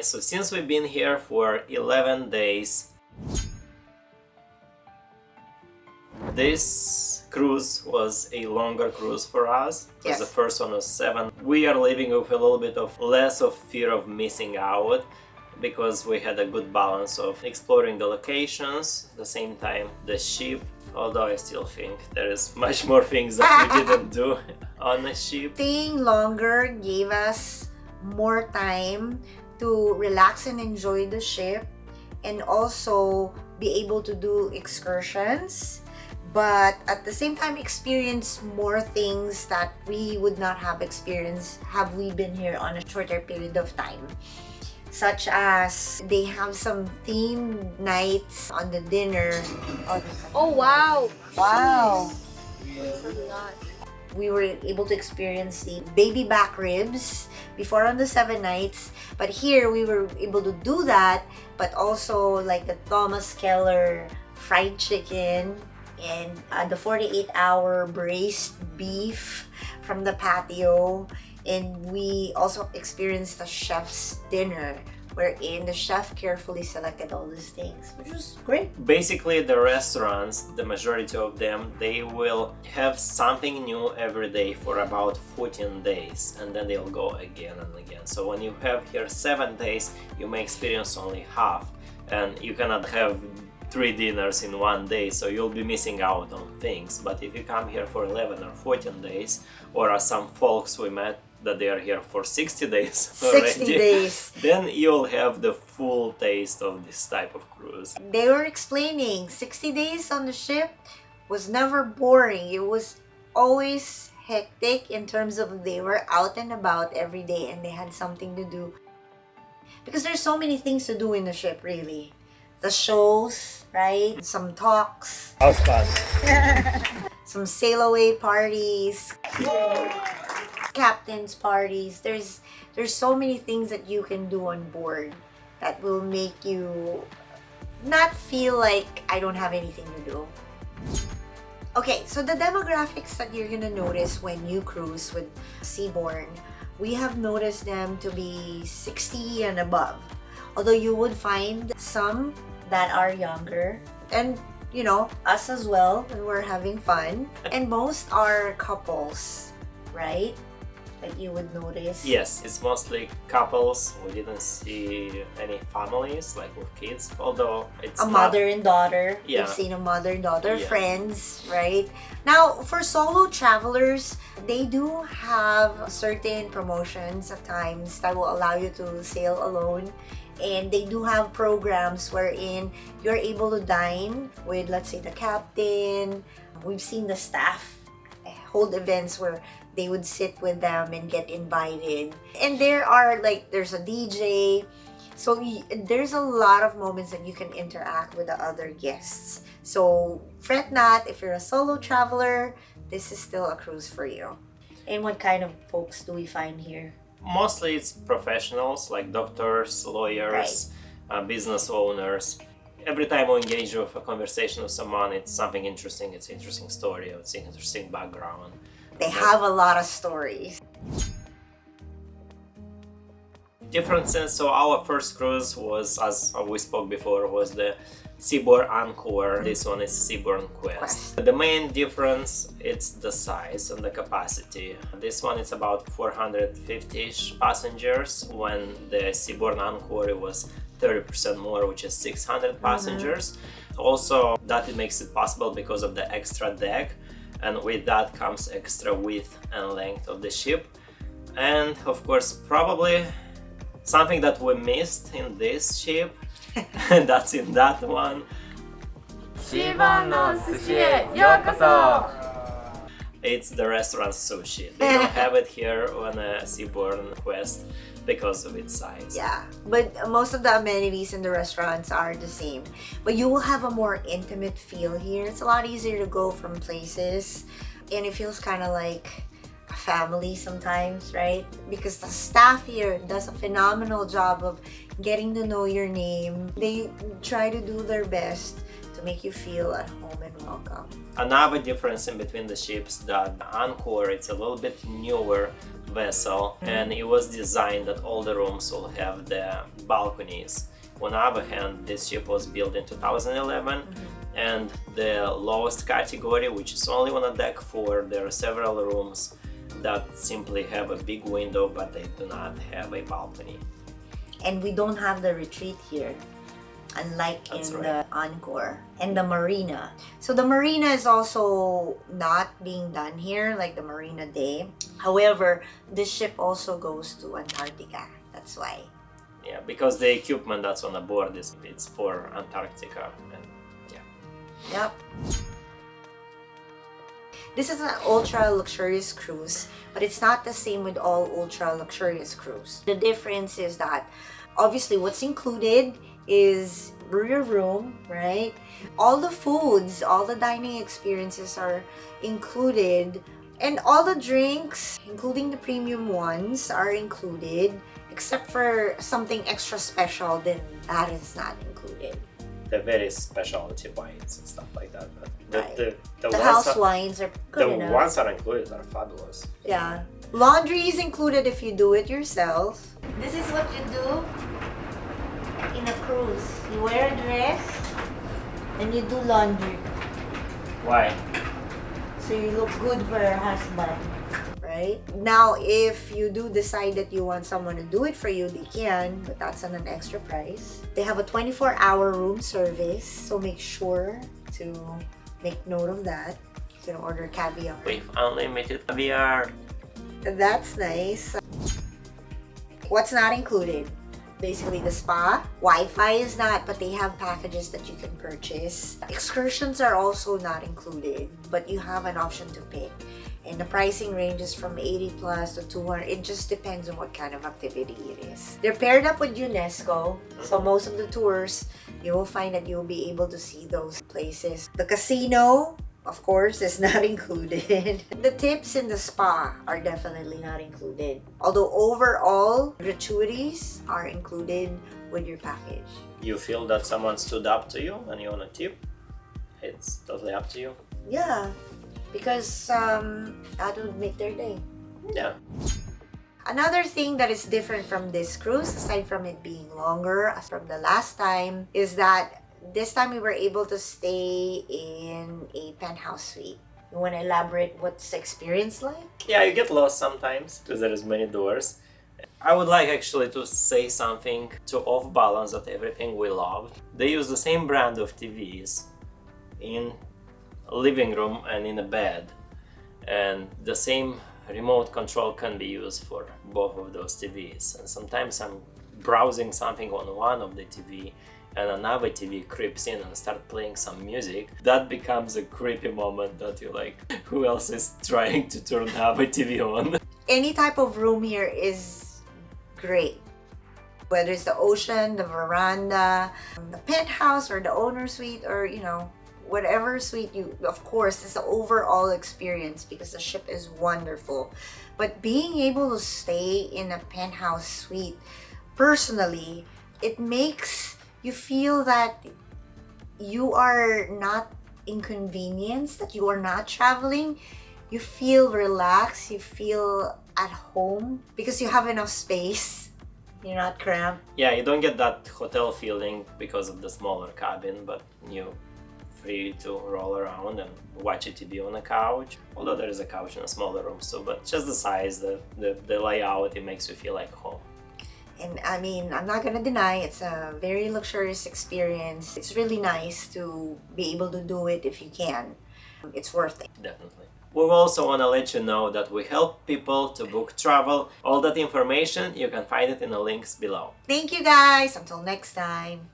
Alright, so since we've been here for 11 days, this cruise was a longer cruise for us, because the first one was 7. We are leaving with a little bit of less of fear of missing out, because we had a good balance of exploring the locations, at the same time the ship, although I still think there is much more things that we didn't do on the ship. Staying longer gave us more time to relax and enjoy the ship, and also be able to do excursions, but at the same time experience more things that we would not have experienced have we been here on a shorter period of time. Such as they have some themed nights on the dinner. Oh wow! Wow! That's a lot. We were able to experience the baby back ribs before on the 7 nights, but here we were able to do that, but also like the Thomas Keller fried chicken and the 48-hour braised beef from the patio. And we also experienced the chef's dinner, wherein the chef carefully selected all these things, which was great. Basically, the restaurants, the majority of them, they will have something new every day for about 14 days, and then they'll go again and again. So when you have here 7 days, you may experience only half, and you cannot have 3 dinners in 1 day, so you'll be missing out on things. But if you come here for 11 or 14 days, or as some folks we met that they are here for 60 days already, 60 days. then you'll have the full taste of this type of cruise. They were explaining 60 days on the ship was never boring. It was always hectic in terms of they were out and about every day and they had something to do. Because there's so many things to do in the ship, really. The shows, right? Some talks. House fun. Some sail away parties. Captain's parties. There's so many things that you can do on board that will make you not feel like I don't have anything to do. Okay, so the demographics that you're gonna notice when you cruise with Seabourn, we have noticed them to be 60 and above. Although you would find some that are younger, and you know, us as well, when we're having fun. And most are couples, right? That you would notice. Yes, it's mostly couples. We didn't see any families like with kids, although it's a mother and daughter. Yeah. We've seen a mother and daughter, Yeah. friends, right? Now, for solo travelers, they do have certain promotions at times that will allow you to sail alone. And they do have programs wherein you're able to dine with, let's say, the captain. We've seen the staff hold events where they would sit with them and get invited. And there's a DJ. So there's a lot of moments that you can interact with the other guests. So fret not, if you're a solo traveler, this is still a cruise for you. And what kind of folks do we find here? Mostly it's professionals like doctors, lawyers, business owners. Every time we engage with a conversation with someone, it's something interesting. It's an interesting story. It's an interesting background. They have a lot of stories. Differences. So our first cruise was, as we spoke before, was the Seabourn Encore. This one is Seabourn Quest. The main difference, it's the size and the capacity. This one is about 450-ish passengers, when the Seabourn Encore was 30% more, which is 600 passengers. Also, that it makes it possible because of the extra deck, and with that comes extra width and length of the ship. And of course, probably something that we missed in this ship, and that's in that one. Seabournの寿司へようこそ! It's the restaurant sushi. They don't have it here on a Seabourn Quest because of its size. Yeah, but most of the amenities in the restaurants are the same. But you will have a more intimate feel here. It's a lot easier to go from places, and it feels kind of like a family sometimes, right? Because the staff here does a phenomenal job of getting to know your name. They try to do their best to to make you feel at home and welcome. Another difference in between the ships that the Encore, it's a little bit newer vessel, and it was designed that all the rooms will have the balconies. On the other hand, this ship was built in 2011, and the lowest category, which is only on a deck 4, there are several rooms that simply have a big window, but they do not have a balcony. And we don't have the retreat here, unlike That's in right. the Encore and the Marina. So the Marina is also not being done here, like the Marina Day. However, this ship also goes to Antarctica. That's why. Yeah, because the equipment that's on the board it's for Antarctica, and yeah. Yep. This is an ultra luxurious cruise, but it's not the same with all ultra luxurious cruise. The difference is that obviously what's included is your room, right? All the foods, all the dining experiences are included, and all the drinks, including the premium ones, are included, except for something extra special, then that is not included. The very specialty wines and stuff like that. But Right. the The ones house that, wines are good the enough. ones that are included are fabulous. Yeah. Laundry is included if you do it yourself. This is what you do in a cruise. You wear a dress and you do laundry. Why? So you look good for your husband. Right? Now, if you do decide that you want someone to do it for you, they can, but that's at an extra price. They have a 24-hour room service, so make sure to make note of that. You can order caviar. With unlimited caviar. That's nice. What's not included? Basically the spa. Wi-Fi is not, but they have packages that you can purchase. Excursions are also not included, but you have an option to pick. And the pricing ranges from 80 plus to 200. It just depends on what kind of activity it is. They're paired up with UNESCO, so most of the tours, you will find that you'll be able to see those places. The casino, of course, is not included. The tips in the spa are definitely not included. Although overall, gratuities are included with your package. You feel that someone stood up to you and you want a tip? It's totally up to you. Yeah, because that would make their day. Yeah. Another thing that is different from this cruise, aside from it being longer as from the last time, is that this time we were able to stay in a penthouse suite. You want to elaborate what's the experience like? Yeah, you get lost sometimes because there is many doors. I would like actually to say something to off balance that everything we loved. They use the same brand of TVs in a living room and in a bed, and the same remote control can be used for both of those TVs. And sometimes I'm browsing something on one of the TV and another TV creeps in and start playing some music. That becomes a creepy moment that you're like, who else is trying to turn the other TV on? Any type of room here is great. Whether it's the ocean, the veranda, the penthouse, or the owner suite, or whatever suite you, of course, it's the overall experience because the ship is wonderful. But being able to stay in a penthouse suite, personally, it makes you feel that you are not inconvenienced, that you are not traveling. You feel relaxed, you feel at home because you have enough space. You're not cramped. Yeah, you don't get that hotel feeling because of the smaller cabin, but you're free to roll around and watch a TV on a couch. Although there is a couch in a smaller room too, but just the size, the layout, it makes you feel like home. And I mean, I'm not gonna deny it's a very luxurious experience. It's really nice to be able to do it if you can. It's worth it. Definitely. We also want to let you know that we help people to book travel. All that information, you can find it in the links below. Thank you guys. Until next time.